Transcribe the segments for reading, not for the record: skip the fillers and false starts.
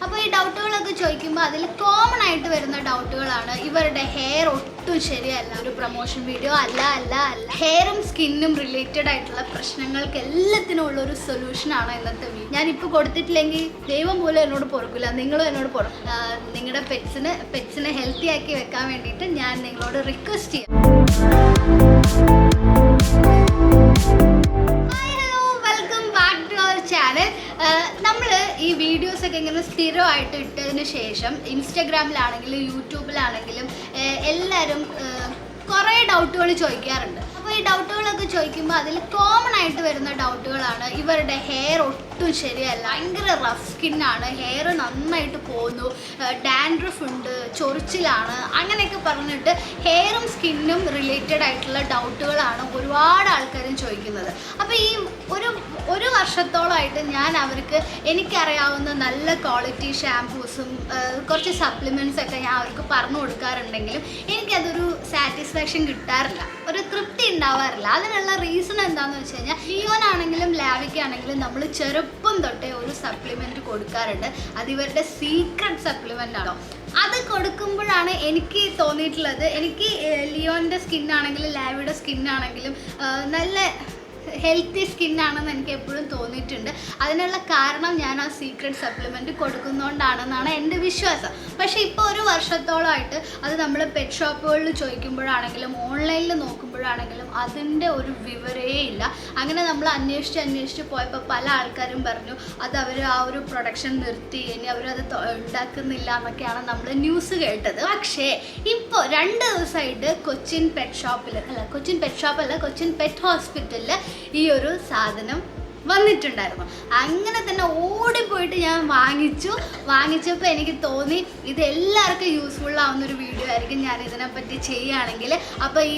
അപ്പോൾ ഈ ഡൗട്ടുകളൊക്കെ ചോദിക്കുമ്പോൾ അതിൽ കോമൺ ആയിട്ട് വരുന്ന ഡൗട്ടുകളാണ് ഇവരുടെ ഹെയർ ഒട്ടും ശരിയല്ല, ഒരു പ്രൊമോഷൻ വീഡിയോ അല്ല. ഹെയറും സ്കിന്നും റിലേറ്റഡ് ആയിട്ടുള്ള പ്രശ്നങ്ങൾക്ക് എല്ലാത്തിനും ഉള്ള ഒരു സൊല്യൂഷനാണ് ഇന്നത്തെ വീഡിയോ. ഞാനിപ്പോൾ കൊടുത്തിട്ടില്ലെങ്കിൽ ദൈവം പോലും എന്നോട് പൊറുക്കില്ല, നിങ്ങളും എന്നോട് പൊറുക്കും. നിങ്ങളുടെ പെറ്റ്സിനെ ഹെൽത്തി ആക്കി വെക്കാൻ വേണ്ടിയിട്ട് ഞാൻ നിങ്ങളോട് റിക്വസ്റ്റ് ചെയ്യാം. നമ്മൾ ഈ വീഡിയോസൊക്കെ ഇങ്ങനെ സ്ഥിരമായിട്ട് ഇട്ടതിന് ശേഷം ഇൻസ്റ്റഗ്രാമിലാണെങ്കിലും യൂട്യൂബിലാണെങ്കിലും എല്ലാവരും കുറേ ഡൗട്ടുകൾ ചോദിക്കാറുണ്ട്. അപ്പോൾ ഈ ഡൗട്ടുകളൊക്കെ ചോദിക്കുമ്പോൾ അതിൽ കോമൺ ആയിട്ട് വരുന്ന ഡൗട്ടുകളാണ് ഇവരുടെ ഹെയർ ഒട്ടും ശരിയല്ല, ഭയങ്കര റഫ് സ്കിന്നാണ്, ഹെയർ നന്നായിട്ട് പോകുന്നു, ഡാൻഡ്രഫ് ഉണ്ട്, ചൊറിച്ചിലാണ്, അങ്ങനെയൊക്കെ പറഞ്ഞിട്ട് ഹെയറും സ്കിന്നും റിലേറ്റഡ് ആയിട്ടുള്ള ഡൗട്ടുകളാണ് ഒരുപാട് ആൾക്കാരും ചോദിക്കുന്നത്. അപ്പോൾ ഈ ഒരു വർഷത്തോളമായിട്ട് ഞാൻ അവർക്ക് എനിക്കറിയാവുന്ന നല്ല ക്വാളിറ്റി ഷാംപൂസും കുറച്ച് സപ്ലിമെൻറ്റ്സൊക്കെ ഞാൻ അവർക്ക് പറഞ്ഞു കൊടുക്കാറുണ്ടെങ്കിലും എനിക്കതൊരു സാറ്റിസ്ഫാക്ഷൻ കിട്ടാറില്ല, ഒരു തൃപ്തി ഉണ്ടാവാറില്ല. അതിനുള്ള റീസൺ എന്താണെന്ന് വെച്ച് കഴിഞ്ഞാൽ ലിയോനാണെങ്കിലും ലാവിക്കാണെങ്കിലും നമ്മൾ ചെറുപ്പം തൊട്ടേ ഒരു സപ്ലിമെൻറ്റ് കൊടുക്കാറുണ്ട്. അത് ഇവരുടെ സീക്രട്ട് സപ്ലിമെൻ്റ് ആണോ, അത് കൊടുക്കുമ്പോഴാണ് എനിക്ക് തോന്നിയിട്ടുള്ളത്, എനിക്ക് ലിയോൻ്റെ സ്കിന്നാണെങ്കിലും ലാവിയുടെ സ്കിന്നാണെങ്കിലും നല്ല ഹെൽത്തി സ്കിന്നാണെന്ന് എനിക്ക് എപ്പോഴും തോന്നിയിട്ടുണ്ട്. അതിനുള്ള കാരണം ഞാൻ ആ സീക്രട്ട് സപ്ലിമെൻറ്റ് കൊടുക്കുന്നതുകൊണ്ടാണെന്നാണ് എൻ്റെ വിശ്വാസം. പക്ഷേ ഇപ്പോൾ ഒരു വർഷത്തോളമായിട്ട് അത് നമ്മൾ പെറ്റ് ഷോപ്പുകളിൽ ചോദിക്കുമ്പോഴാണെങ്കിലും ഓൺലൈനിൽ നോക്കുമ്പോഴാണെങ്കിലും അതിൻ്റെ ഒരു വിവരേ ഇല്ല. അങ്ങനെ നമ്മൾ അന്വേഷിച്ച് പോയപ്പോൾ പല ആൾക്കാരും പറഞ്ഞു അത് അവർ ആ ഒരു പ്രൊഡക്ഷൻ നിർത്തി, ഇനി അവരത് ഉണ്ടാക്കുന്നില്ല എന്നൊക്കെയാണ് നമ്മൾ ന്യൂസ് കേട്ടത്. പക്ഷേ ഇപ്പോൾ 2 ദിവസമായിട്ട് കൊച്ചിൻ പെറ്റ് ഹോസ്പിറ്റലിൽ ഈ ഒരു സാധനം വന്നിട്ടുണ്ടായിരുന്നു. അങ്ങനെ തന്നെ ഓടിപ്പോയിട്ട് ഞാൻ വാങ്ങിച്ചപ്പോൾ എനിക്ക് തോന്നി ഇത് എല്ലാവർക്കും യൂസ്ഫുൾ ആവുന്നൊരു വീഡിയോ ആയിരിക്കും ഞാൻ ഇതിനെപ്പറ്റി ചെയ്യുകയാണെങ്കിൽ. അപ്പോൾ ഈ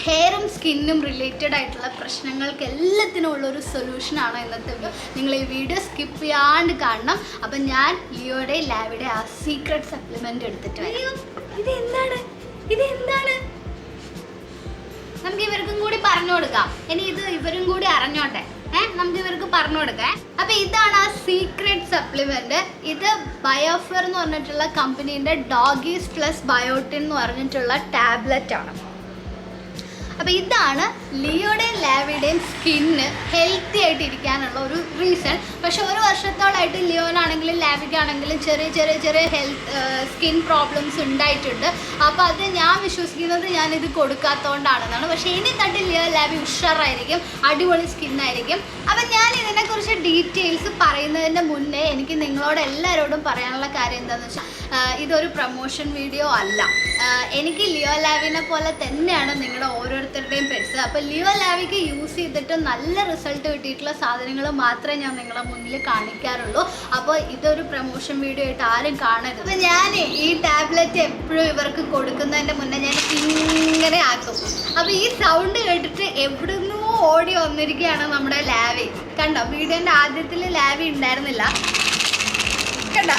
ഹെയറും സ്കിന്നും റിലേറ്റഡ് ആയിട്ടുള്ള പ്രശ്നങ്ങൾക്ക് എല്ലാത്തിനും ഉള്ളൊരു സൊല്യൂഷനാണ് ഇന്നത്തെ വീഡിയോ. നിങ്ങൾ ഈ വീഡിയോ സ്കിപ്പ് ചെയ്യാണ്ട് കാണണം. അപ്പം ഞാൻ ലിയോയുടെ ലാവിയുടെ ആ സീക്രട്ട് സപ്ലിമെൻ്റ് എടുത്തിട്ട് വരും. ഇതെന്താണ് നമുക്ക് ഇവർക്കും കൂടി പറഞ്ഞു കൊടുക്കാം. ഇനി ഇത് ഇവരും കൂടി അറിഞ്ഞോട്ടെ, നമുക്ക് ഇവർക്ക് പറഞ്ഞു കൊടുക്കാം. അപ്പം ഇതാണ് ആ സീക്രട്ട് സപ്ലിമെൻ്റ്. ഇത് ബയോഫെർ എന്ന് പറഞ്ഞിട്ടുള്ള കമ്പനീൻ്റെ ഡോഗീസ് പ്ലസ് ബയോട്ടിൻ എന്ന് പറഞ്ഞിട്ടുള്ള ടാബ്ലറ്റ് ആണ്. അപ്പോൾ ഇതാണ് ലിയോയുടെയും ലാവിയുടെയും സ്കിന്ന് ഹെൽത്തി ആയിട്ട് ഇരിക്കാനുള്ള ഒരു റീസൺ. പക്ഷെ ഒരു വർഷത്തോളമായിട്ട് ലിയോനാണെങ്കിലും ലാവിക്കാണെങ്കിലും ചെറിയ സ്കിൻ പ്രോബ്ലംസ് ഉണ്ടായിട്ടുണ്ട്. അപ്പോൾ അത് ഞാൻ വിശ്വസിക്കുന്നത് ഞാനിത് കൊടുക്കാത്തതുകൊണ്ടാണെന്നാണ്. പക്ഷേ ഇനി തൊട്ട് ലിയോ ലാവി ഉഷാറായിരിക്കും, അടിപൊളി സ്കിന്നായിരിക്കും. അപ്പം ഞാൻ ഇതിനെക്കുറിച്ച് ഡീറ്റെയിൽസ് പറയുന്നതിൻ്റെ മുന്നേ എനിക്ക് നിങ്ങളോട് എല്ലാവരോടും പറയാനുള്ള കാര്യം എന്താണെന്ന് വെച്ചാൽ ഇതൊരു പ്രൊമോഷൻ വീഡിയോ അല്ല. എനിക്ക് ലിയോ ലാവിനെ പോലെ തന്നെയാണ് നിങ്ങളുടെ ഓരോരുത്തരുടെയും പെറ്റ്സ്. അപ്പോൾ ലിയോ ലാവിക്ക് യൂസ് ചെയ്തിട്ട് നല്ല റിസൾട്ട് കിട്ടിയിട്ടുള്ള സാധനങ്ങൾ മാത്രമേ ഞാൻ നിങ്ങളുടെ മുന്നിൽ കാണിക്കാറുള്ളൂ. അപ്പോൾ ഇതൊരു പ്രൊമോഷൻ വീഡിയോ ആയിട്ട് ആരും കാണരുത്. അപ്പോൾ ഞാൻ ഈ ടാബ്ലറ്റ് എപ്പോഴും ഇവർക്ക് കൊടുക്കുന്നതിൻ്റെ മുന്നേ ഞാൻ ഇങ്ങനെ ആക്കും. അപ്പോൾ ഈ സൗണ്ട് കേട്ടിട്ട് എവിടുന്നോ ഓടി വന്നിരിക്കുകയാണ് നമ്മുടെ ലാവി. കണ്ടോ, വീഡിയോൻ്റെ ആദ്യത്തിൽ ലാവി ഉണ്ടായിരുന്നില്ല, കണ്ടോ?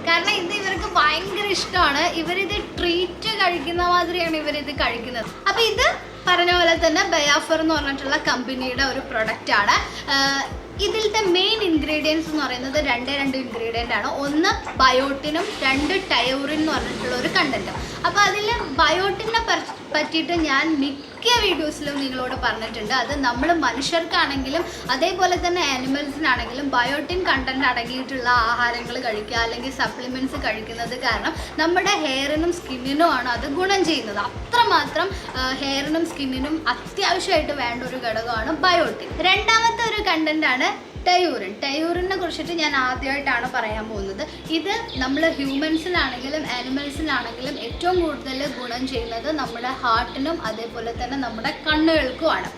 കാരണം ഇത് ഇവർക്ക് ഭയങ്കര ഇഷ്ടമാണ്. ഇവരിത് ട്രീറ്റ് കഴിക്കുന്ന മാതിരിയാണ് ഇവരിത് കഴിക്കുന്നത്. അപ്പോൾ ഇത് പറഞ്ഞ പോലെ തന്നെ ബയോഫെർ എന്ന് പറഞ്ഞിട്ടുള്ള കമ്പനിയുടെ ഒരു പ്രൊഡക്റ്റാണ്. ഇതിലത്തെ മെയിൻ ഇൻഗ്രീഡിയൻസ് എന്ന് പറയുന്നത് രണ്ട് ഇൻഗ്രീഡിയൻ്റ് ആണ്. ഒന്ന് ബയോട്ടിനും 2 ടയോറിൻ എന്ന് പറഞ്ഞിട്ടുള്ള ഒരു കണ്ടൻറ്റും. അപ്പോൾ അതിൽ ബയോട്ടിനെ പറ്റിയിട്ട് ഞാൻ മിക്ക വീഡിയോസിലും നിങ്ങളോട് പറഞ്ഞിട്ടുണ്ട്. അത് നമ്മൾ മനുഷ്യർക്കാണെങ്കിലും അതേപോലെ തന്നെ ആനിമൽസിനാണെങ്കിലും ബയോട്ടിൻ കണ്ടൻറ്റ് അടങ്ങിയിട്ടുള്ള ആഹാരങ്ങൾ കഴിക്കുക അല്ലെങ്കിൽ സപ്ലിമെൻറ്റ്സ് കഴിക്കുന്നത് കാരണം നമ്മുടെ ഹെയറിനും സ്കിന്നിനുമാണ് അത് ഗുണം ചെയ്യുന്നത്. അത്രമാത്രം ഹെയറിനും സ്കിന്നിനും അത്യാവശ്യമായിട്ട് വേണ്ട ഒരു ഘടകമാണ് ബയോട്ടിൻ. രണ്ടാമത്തെ ഒരു കണ്ടൻറ്റാണ് ടയൂറിനെ കുറിച്ചിട്ട് ഞാൻ ആദ്യമായിട്ടാണ് പറയാൻ പോകുന്നത്. ഇത് നമ്മൾ ഹ്യൂമൻസിനാണെങ്കിലും ആനിമൽസിനാണെങ്കിലും ഏറ്റവും കൂടുതൽ ഗുണം ചെയ്യുന്നത് നമ്മുടെ ഹാർട്ടിനും അതേപോലെ തന്നെ നമ്മുടെ കണ്ണുകൾക്കുമാണ്.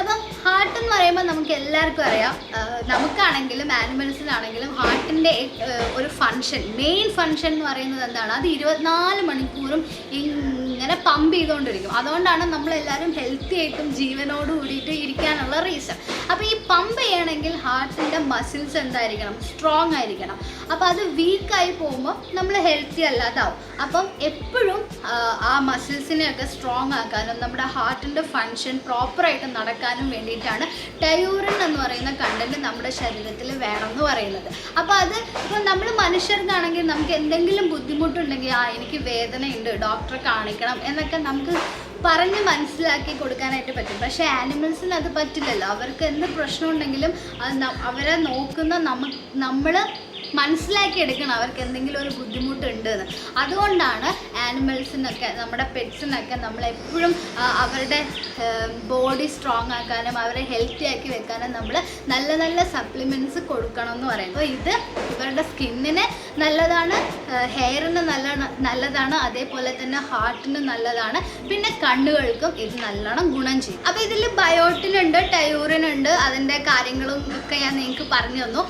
അപ്പം ഹാർട്ട് എന്ന് പറയുമ്പോൾ നമുക്ക് എല്ലാവർക്കും അറിയാം, നമുക്കാണെങ്കിലും ആനിമൽസിനാണെങ്കിലും ഹാർട്ടിൻ്റെ ഒരു മെയിൻ ഫങ്ഷൻ എന്ന് പറയുന്നത് എന്താണ്? അത് 24 മണിക്കൂറും ഇങ്ങനെ പമ്പ് ചെയ്തുകൊണ്ടിരിക്കും. അതുകൊണ്ടാണ് നമ്മളെല്ലാവരും ഹെൽത്തി ആയിട്ടും ജീവനോട് കൂടിയിട്ട് ഇരിക്കാനുള്ള റീസൺ. അപ്പോൾ ഈ പമ്പ് ചെയ്യണമെങ്കിൽ ഹാർട്ടിൻ്റെ മസിൽസ് എന്തായിരിക്കണം? സ്ട്രോങ് ആയിരിക്കണം. അപ്പോൾ അത് വീക്കായി പോകുമ്പോൾ നമ്മൾ ഹെൽത്തി അല്ലാതാവും. അപ്പം എപ്പോഴും ആ മസിൽസിനെയൊക്കെ സ്ട്രോങ് ആക്കാനും നമ്മുടെ ഹാർട്ടിൻ്റെ ഫങ്ഷൻ പ്രോപ്പറായിട്ട് നടക്കാനും വേണ്ടിയിട്ട് വേണ്ടിയിട്ടാണ് ടയൂറിൻ എന്ന് പറയുന്ന കണ്ടന്റ് നമ്മുടെ ശരീരത്തിൽ വേണം എന്ന് പറയുന്നത്. അപ്പോൾ അത് ഇപ്പോൾ നമ്മൾ മനുഷ്യർക്കാണെങ്കിൽ നമുക്ക് എന്തെങ്കിലും ബുദ്ധിമുട്ടുണ്ടെങ്കിൽ എനിക്ക് വേദനയുണ്ട്, ഡോക്ടറെ കാണിക്കണം എന്നൊക്കെ നമുക്ക് പറഞ്ഞ് മനസ്സിലാക്കി കൊടുക്കാനായിട്ട് പറ്റും. പക്ഷേ ആനിമൽസിന് അത് പറ്റില്ലല്ലോ. അവർക്ക് എന്ത് പ്രശ്നമുണ്ടെങ്കിലും അവരെ നോക്കുന്ന നമ്മൾ മനസ്സിലാക്കി എടുക്കണം അവർക്ക് എന്തെങ്കിലും ഒരു ബുദ്ധിമുട്ടുണ്ട് എന്ന്. അതുകൊണ്ടാണ് ആനിമൽസിനൊക്കെ നമ്മുടെ പെറ്റ്സിനൊക്കെ നമ്മളെപ്പോഴും അവരുടെ ബോഡി സ്ട്രോങ് ആക്കാനും അവരെ ഹെൽത്തി ആക്കി വെക്കാനും നമ്മൾ നല്ല നല്ല സപ്ലിമെൻറ്റ്സ് കൊടുക്കണം എന്ന് പറയുന്നത്. അപ്പോൾ ഇത് ഇവരുടെ സ്കിന്നിന് നല്ലതാണ്, ഹെയറിന് നല്ലതാണ്, അതേപോലെ തന്നെ ഹാർട്ടിന് നല്ലതാണ്, പിന്നെ കണ്ണുകൾക്കും ഇത് നല്ലോണം ഗുണം ചെയ്യും. അപ്പോൾ ഇതിൽ ബയോട്ടിൻ ഉണ്ട്, ടയൂറിൻ ഉണ്ട്, അതിൻ്റെ കാര്യങ്ങളും ഒക്കെ ഞാൻ നിങ്ങൾക്ക് പറഞ്ഞു തന്നു.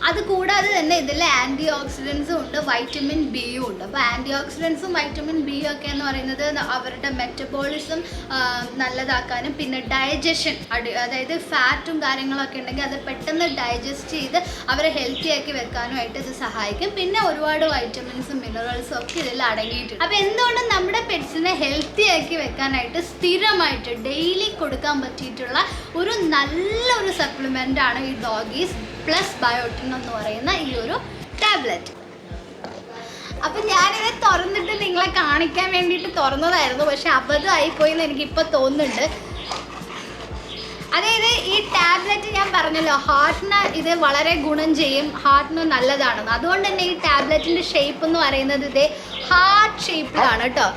അതുകൂടാതെ തന്നെ ഇതിൽ ആൻറ്റി ഓക്സിഡൻസും ഉണ്ട്, വൈറ്റമിൻ ബിയും ഉണ്ട്. അപ്പോൾ ആൻറ്റി ഓക്സിഡൻസും വൈറ്റമിൻ ബിയും ഒക്കെ എന്ന് പറയുന്നത് അവരുടെ മെറ്റബോളിസം നല്ലതാക്കാനും പിന്നെ ഡൈജഷൻ, അതായത് ഫാറ്റും കാര്യങ്ങളൊക്കെ ഉണ്ടെങ്കിൽ അത് പെട്ടെന്ന് ഡൈജസ്റ്റ് ചെയ്ത് അവരെ ഹെൽത്തി ആക്കി വെക്കാനുമായിട്ട് ഇത് സഹായിക്കും. പിന്നെ ഒരുപാട് വൈറ്റമിൻസും മിനറൽസും ഒക്കെ ഇതിൽ അടങ്ങിയിട്ടുണ്ട്. അപ്പോൾ എന്തുകൊണ്ടും നമ്മുടെ പെറ്റ്സിനെ ഹെൽത്തി ആക്കി വെക്കാനായിട്ട് സ്ഥിരമായിട്ട് ഡെയിലി കൊടുക്കാൻ പറ്റിയിട്ടുള്ള ഒരു നല്ലൊരു സപ്ലിമെൻ്റ് ആണ് ഈ ഡോഗീസ് പ്ലസ് ബയോട്ടിൻ എന്ന് പറയുന്ന ഈ ഒരു ടാബ്ലറ്റ്. അപ്പം ഞാനിത് തുറന്നിട്ട് നിങ്ങളെ കാണിക്കാൻ വേണ്ടിയിട്ട് തുറന്നതായിരുന്നു, പക്ഷെ അബദ്ധമായിപ്പോയി എന്ന് എനിക്കിപ്പോൾ തോന്നുന്നുണ്ട്. അതായത് ഈ ടാബ്ലറ്റ് ഞാൻ പറഞ്ഞല്ലോ ഹാർട്ടിന് ഇത് വളരെ ഗുണം ചെയ്യും, ഹാർട്ടിന് നല്ലതാണെന്ന്. അതുകൊണ്ട് തന്നെ ഈ ടാബ്ലറ്റിൻ്റെ ഷേപ്പ് എന്ന് പറയുന്നത് ഇതേ ഹാർട്ട് ഷേപ്പിലാണ് കേട്ടോ,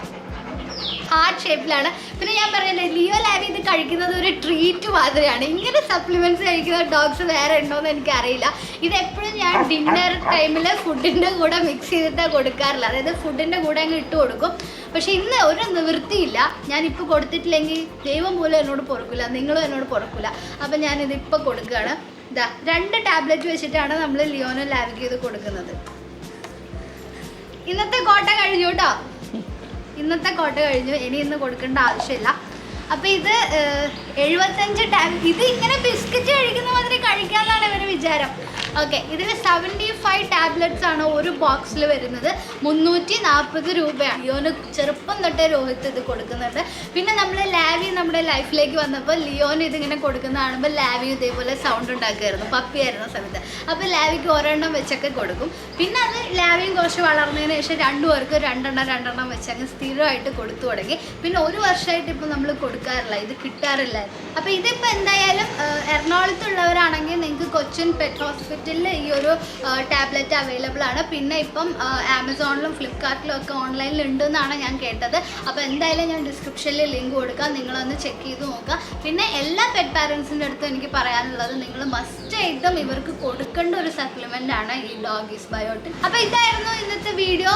ഹാർട്ട് ഷേപ്പിലാണ്. പിന്നെ ഞാൻ പറഞ്ഞില്ലേ ലിയോ ലാവി ഇത് കഴിക്കുന്നത് ഒരു ട്രീറ്റ് മാതിരിയാണ്. ഇങ്ങനെ സപ്ലിമെൻറ്റ്സ് കഴിക്കുന്ന ഡോഗ്സ് വേറെ ഉണ്ടോയെന്ന് എനിക്കറിയില്ല. ഇതെപ്പോഴും ഞാൻ ഡിന്നർ ടൈമിൽ ഫുഡിൻ്റെ കൂടെ മിക്സ് ചെയ്തിട്ടാണ് കൊടുക്കാറില്ല, അതായത് ഫുഡിൻ്റെ കൂടെ അങ്ങ് ഇട്ട് കൊടുക്കും. പക്ഷേ ഇന്ന് ഒരു നിവൃത്തിയില്ല, ഞാനിപ്പോൾ കൊടുത്തിട്ടില്ലെങ്കിൽ ദൈവം പോലും എന്നോട് പൊറുക്കില്ല, നിങ്ങളും എന്നോട് പൊറുക്കില്ല. അപ്പം ഞാനിതിപ്പോൾ കൊടുക്കുകയാണ്. ഇതാ 2 ടാബ്ലറ്റ് വെച്ചിട്ടാണ് നമ്മൾ ലിയോനോ ലാവിക്ക് ഇത് കൊടുക്കുന്നത്. ഇന്നത്തെ കോട്ട കഴിഞ്ഞു കേട്ടോ, ഇന്നത്തെ കോട്ട കഴിഞ്ഞു, ഇനി ഇന്ന് കൊടുക്കേണ്ട ആവശ്യമില്ല. അപ്പോൾ ഇത് 75 ടാബ്ലറ്റ്, ഇത് ഇങ്ങനെ ബിസ്ക്കറ്റ് കഴിക്കുന്ന മാതിരി കഴിക്കാമെന്നാണ് ഇവർ വിചാരം. ഓക്കെ, ഇതിൽ 75 ടാബ്ലറ്റ്സ് ആണ് ഒരു ബോക്സിൽ വരുന്നത്. 340 രൂപയാണ്. ലിയോന് ചെറുപ്പം തൊട്ടേ രോഹിത് ഇത് കൊടുക്കുന്നുണ്ട്. പിന്നെ നമ്മൾ ലാവി നമ്മുടെ ലൈഫിലേക്ക് വന്നപ്പോൾ ലിയോന് ഇതിങ്ങനെ കൊടുക്കുന്ന കാണുമ്പോൾ ലാവി ഇതേപോലെ സൗണ്ട് ഉണ്ടാക്കുമായിരുന്നു പപ്പിയായിരുന്ന സമയത്ത്. അപ്പോൾ ലാവിക്ക് ഒരെണ്ണം വെച്ചൊക്കെ കൊടുക്കും. പിന്നെ അത് ലാവിയും കുറച്ച് വളർന്നതിന് ശേഷം 2 പേർക്ക് 2 വെച്ച് അങ്ങ് സ്ഥിരമായിട്ട് കൊടുത്തു തുടങ്ങി. പിന്നെ 1 വർഷമായിട്ട് ഇപ്പോൾ നമ്മൾ കൊടുക്കാറില്ല, ഇത് കിട്ടാറില്ലായിരുന്നു. അപ്പോൾ ഇതിപ്പോൾ എന്തായാലും എറണാകുളത്തുള്ളവരാണെങ്കിൽ നിങ്ങൾക്ക് കൊച്ചിൻ പെറ്റ് ഹോസ്പിറ്റലിൽ ഈ ഒരു ടാബ്ലറ്റ് അവൈലബിൾ ആണ്. പിന്നെ ഇപ്പം ആമസോണിലും ഫ്ലിപ്കാർട്ടിലും ഒക്കെ ഓൺലൈനിൽ ഉണ്ടെന്നാണ് ഞാൻ കേട്ടത്. അപ്പോൾ എന്തായാലും ഞാൻ ഡിസ്ക്രിപ്ഷനിൽ ലിങ്ക് കൊടുക്കാം, നിങ്ങളൊന്ന് ചെക്ക് ചെയ്ത് നോക്കുക. പിന്നെ എല്ലാ പെറ്റ് പാരൻസിൻ്റെ അടുത്തും എനിക്ക് പറയാനുള്ളത് നിങ്ങൾ മസ്റ്റായിട്ടും ഇവർക്ക് കൊടുക്കേണ്ട ഒരു സപ്ലിമെൻ്റ് ആണ് ഈ ഡോഗീസ് ബയോട്ടിൻ. അപ്പോൾ ഇതായിരുന്നു ഇന്നത്തെ വീഡിയോ.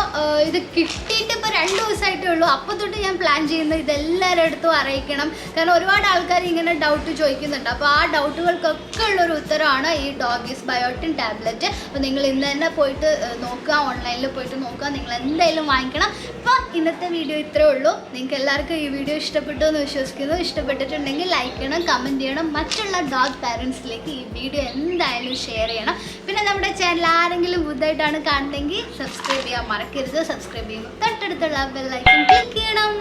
ഇത് കിട്ടിയിട്ട് ഇപ്പോൾ 2 ദിവസമായിട്ടേ ഉള്ളൂ. അപ്പോൾ തൊട്ട് ഞാൻ പ്ലാൻ ചെയ്യുന്നത് ഇതെല്ലാവരുടെ അടുത്തും അറിയിക്കണം. കാരണം ഒരുപാട് ആൾക്കാർ ഇങ്ങനെ ഡൗട്ട് ചോദിക്കുന്നുണ്ട്. അപ്പോൾ ആ ഡൗട്ടുകൾക്കൊക്കെ ഉള്ളൊരു ഉത്തരമാണ് ഈ ഡോഗീസ് ബയോട്ടിൻ ടാബ്ലറ്റ്. അപ്പോൾ നിങ്ങൾ ഇന്ന് തന്നെ പോയിട്ട് നോക്കുക, ഓൺലൈനിൽ പോയിട്ട് നോക്കുക, നിങ്ങൾ എന്തായാലും വാങ്ങിക്കണം. അപ്പോൾ ഇന്നത്തെ വീഡിയോ ഇത്രേ ഉള്ളൂ. നിങ്ങൾക്ക് എല്ലാവർക്കും ഈ വീഡിയോ ഇഷ്ടപ്പെട്ടു എന്ന് വിശ്വസിക്കുന്നു. ഇഷ്ടപ്പെട്ടിട്ടുണ്ടെങ്കിൽ ലൈക്ക് ചെയ്യണം, കമൻറ്റ് ചെയ്യണം, മറ്റുള്ള ഡോഗ് പാരൻസിലേക്ക് ഈ വീഡിയോ എന്തായാലും ഷെയർ ചെയ്യണം. പിന്നെ നമ്മുടെ ചാനൽ ആരെങ്കിലും പുതുതായിട്ടാണ് കാണുന്നതെങ്കിൽ സബ്സ്ക്രൈബ് ചെയ്യാൻ മറക്കരുത്. സബ്സ്ക്രൈബ് ചെയ്യുമ്പോൾ തൊട്ടടുത്തുള്ള ബെൽ ഐക്കൺ ക്ലിക്ക് ചെയ്യണം.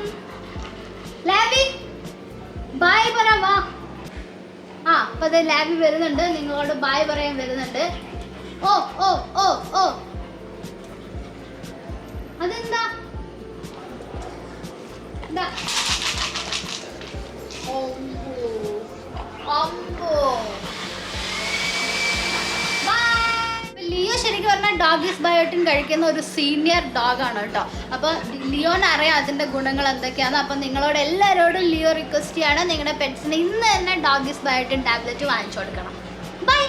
ലാവി ബായ് പറ വാ. അപ്പോൾ അത് ലാബിൽ വരുന്നുണ്ട്, നിങ്ങളോട് ബായ് പറയാൻ വരുന്നുണ്ട്. ഓ ഓ ഓ ഓ അതെന്താ ലിയോ ശരിക്കും പറഞ്ഞാൽ ഡോഗീസ് ബയോട്ടിൻ കഴിക്കുന്ന ഒരു സീനിയർ ഡോഗാണ് കേട്ടോ. അപ്പോൾ ലിയോന് അറിയാം അതിൻ്റെ ഗുണങ്ങൾ എന്തൊക്കെയാണ്. അപ്പം നിങ്ങളോട് എല്ലാവരോടും ലിയോ റിക്വസ്റ്റ് ചെയ്യാണ്, നിങ്ങളുടെ പെറ്റ്സിന് ഇന്ന് തന്നെ ഡോഗീസ് ബയോട്ടിൻ ടാബ്ലറ്റ് വാങ്ങിച്ചു കൊടുക്കണം. ബൈ.